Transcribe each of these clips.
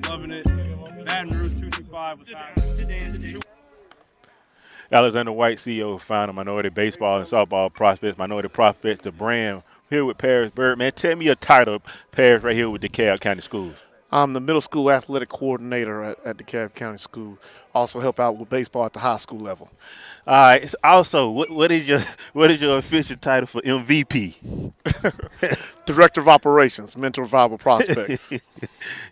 loving it. Baton Rouge 225 was hot. Alexander White, CEO of Founder Minority Baseball and Softball Prospects, Minority Prospects, the brand. Here with Paris Burd. Man, tell me your title, Paris, right here with Dekalb County Schools. I'm the middle school athletic coordinator at Dekalb County School. Also help out with baseball at the high school level. All right. Also, what is your official title for MVP? Director of Operations, Mentor Viable Prospects.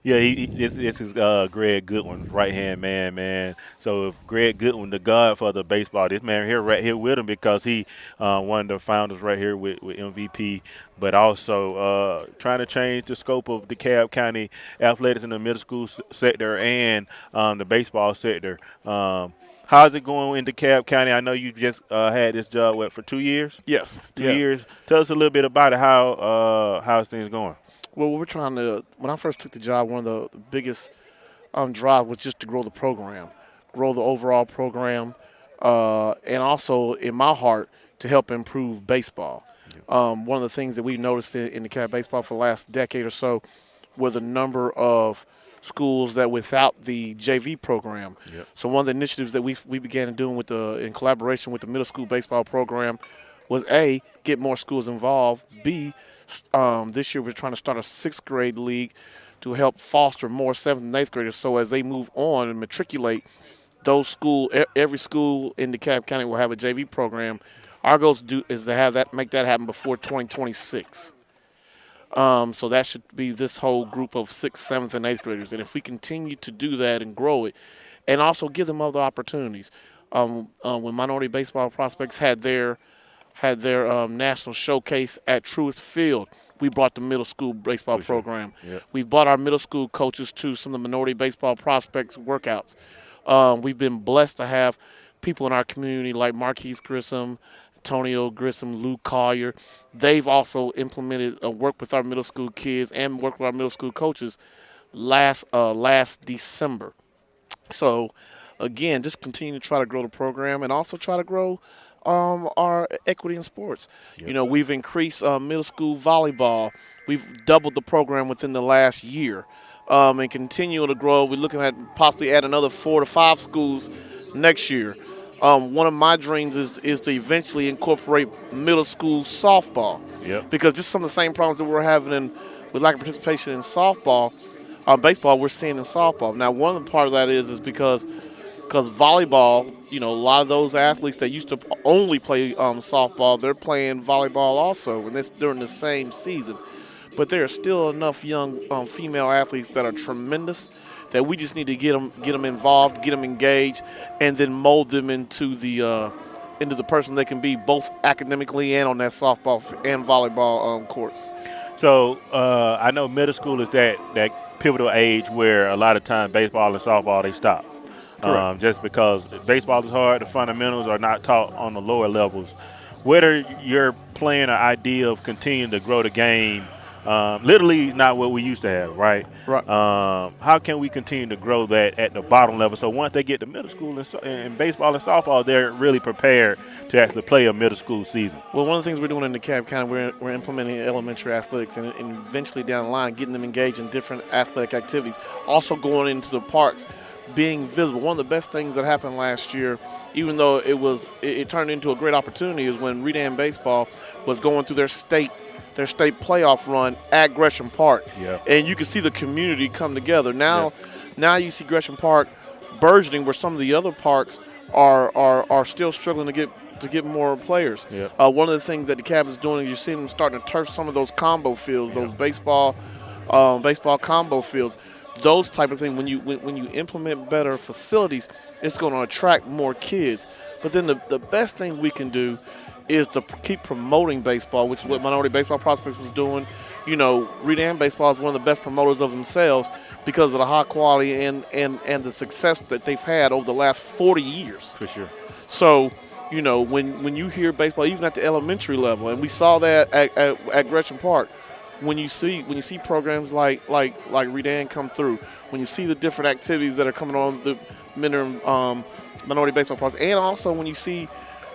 Yeah, this is Greg Goodwin, right-hand man. So if Greg Goodwin, the godfather of baseball, this man here right here with him because he one of the founders right here with MVP, but also trying to change the scope of DeKalb County athletics in the middle school sector and the baseball sector. How's it going in DeKalb County? I know you just had this job for 2 years. Yes, 2 years. Tell us a little bit about it. How's things going? Well, we're trying to. When I first took the job, one of the biggest drive was just to grow the program, grow the overall program, and also in my heart to help improve baseball. One of the things that we've noticed in DeKalb baseball for the last decade or so were the number of schools that without the JV program. Yep. So one of the initiatives that we began doing in collaboration with the middle school baseball program was A, get more schools involved, B, this year we're trying to start a 6th grade league to help foster more 7th and 8th graders so as they move on and matriculate, every school in DeKalb County will have a JV program. Our goal is to make that happen before 2026. So that should be this whole group of 6th, 7th, and 8th graders. And if we continue to do that and grow it, and also give them other opportunities. When Minority Baseball Prospects had their national showcase at Truist Field, we brought the middle school baseball program. Yep. We brought our middle school coaches to some of the Minority Baseball Prospects workouts. We've been blessed to have people in our community like Marquise Grissom, Antonio Grissom, Lou Collier. They've also implemented work with our middle school kids and work with our middle school coaches last December. So, again, just continue to try to grow the program and also try to grow our equity in sports. Yep. You know, we've increased middle school volleyball. We've doubled the program within the last year and continue to grow. We're looking at possibly add another 4 to 5 schools next year. One of my dreams is to eventually incorporate middle school softball. Yep. Because just some of the same problems that we're having with lack of participation in softball, baseball, we're seeing in softball. Now, one of the part of that is because volleyball, you know, a lot of those athletes that used to only play softball, they're playing volleyball also, and that's during the same season. But there are still enough young female athletes that are tremendous that we just need to get them involved, get them engaged, and then mold them into the person they can be, both academically and on that softball and volleyball courts. So I know middle school is that pivotal age where a lot of times baseball and softball they stop. Just because baseball is hard, the fundamentals are not taught on the lower levels. What are your plan or idea of continuing to grow the game? Literally not what we used to have, right? Right. How can we continue to grow that at the bottom level so once they get to middle school and baseball and softball, they're really prepared to actually play a middle school season? Well, one of the things we're doing in DeKalb County, we're implementing elementary athletics and eventually down the line getting them engaged in different athletic activities. Also going into the parks, being visible. One of the best things that happened last year, even though it turned into a great opportunity, is when Redan Baseball was going through their state playoff run at Gresham Park. Yeah. And you can see the community come together. Now you see Gresham Park burgeoning where some of the other parks are still struggling to get more players. Yeah. One of the things that the DeKalb is doing is you're seeing them starting to turf some of those combo fields, those baseball combo fields. Those type of things, when you implement better facilities, it's going to attract more kids. But then the best thing we can do is to keep promoting baseball, which is what Minority Baseball Prospects was doing. You know, Redan Baseball is one of the best promoters of themselves because of the high quality and the success that they've had over the last 40 years. For sure. So, you know, when you hear baseball, even at the elementary level, and we saw that at Gresham Park, when you see programs like Redan come through, when you see the different activities that are coming on the Minority Baseball Prospects, and also when you see,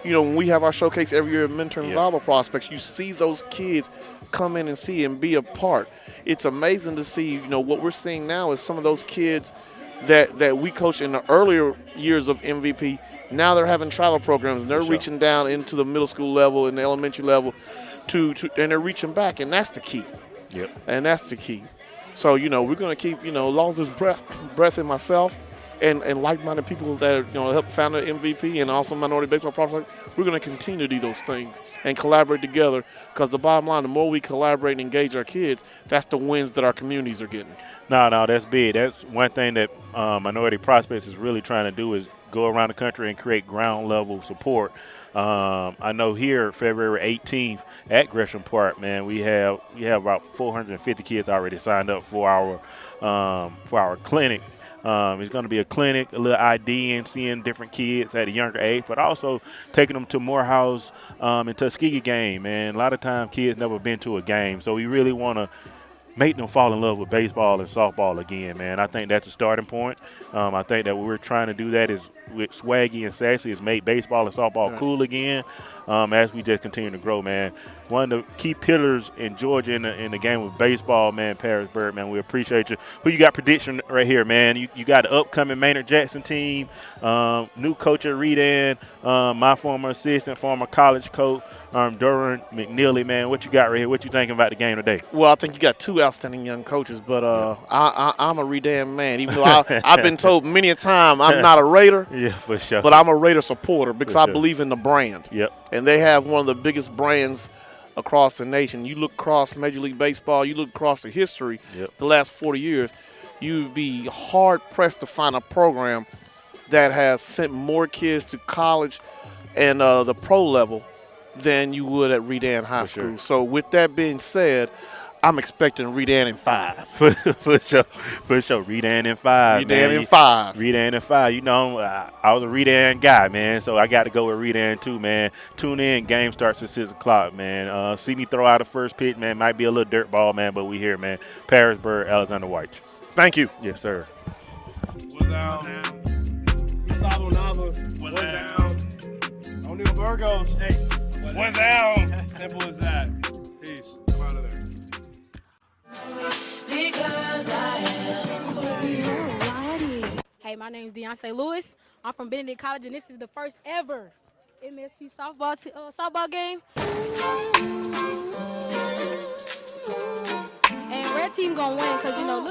you know, when we have our showcase every year at Mentor and Volleyball Prospects, you see those kids come in and see and be a part. it's amazing to see, what we're seeing now is some of those kids that we coached in the earlier years of MVP. Now they're having travel programs, and they're reaching down into the middle school level and the elementary level, and they're reaching back, and that's the key. Yep. And that's the key. So we're going to keep as long as there's breath in myself, and like-minded people that help found the MVP and also Minority Baseball Prospect, we're going to continue to do those things and collaborate together. Because the bottom line, the more we collaborate and engage our kids, that's the wins that our communities are getting. No, that's big. That's one thing that Minority Prospects is really trying to do is go around the country and create ground level support. I know here, February 18th at Gresham Park, man, we have about 450 kids already signed up for our clinic. It's going to be a clinic, a little ID, and seeing different kids at a younger age, but also taking them to Morehouse and Tuskegee game. Man, a lot of times kids never been to a game, so we really want to make them fall in love with baseball and softball again, man. I think that's a starting point. I think that what we're trying to do that is with Swaggy and Sassy is make baseball and softball cool again as we just continue to grow, man. One of the key pillars in Georgia in the game with baseball, man, Paris Burd, man, we appreciate you. Who you got prediction right here, man? You got the upcoming Maynard Jackson team, new coach at Redan, my former assistant, former college coach, Duran McNeely, man. What you got right here? What you thinking about the game today? Well, I think you got two outstanding young coaches, but I'm a Redan man. Even though I've been told many a time I'm not a Raider, Yeah, for sure. but I'm a Raider supporter because I sure. believe in the brand. Yep. And they have one of the biggest brands across the nation. You look across Major League Baseball, you look across the history, the last 40 years, you'd be hard-pressed to find a program that has sent more kids to college and the pro level than you would at Redan High School. Sure. So with that being said, I'm expecting Redan in 5. For sure. Redan in 5, man. Redan in 5. Redan in 5. I was a Redan guy, man, so I got to go with Redan too, man. Tune in. Game starts at 6 o'clock, man. See me throw out a first pitch, man. Might be a little dirt ball, man, but we here, man. Paris Burd, Alexander White. Thank you. Yes, sir. What's out? Gustavo Nava. What's out? O'Neal Burgos. Hey. What's out? Simple as that. Peace. I'm out of there. Because I am. Hey, my name is Deontay Lewis. I'm from Benedict College, and this is the first ever MSP softball game. And red team gonna win because look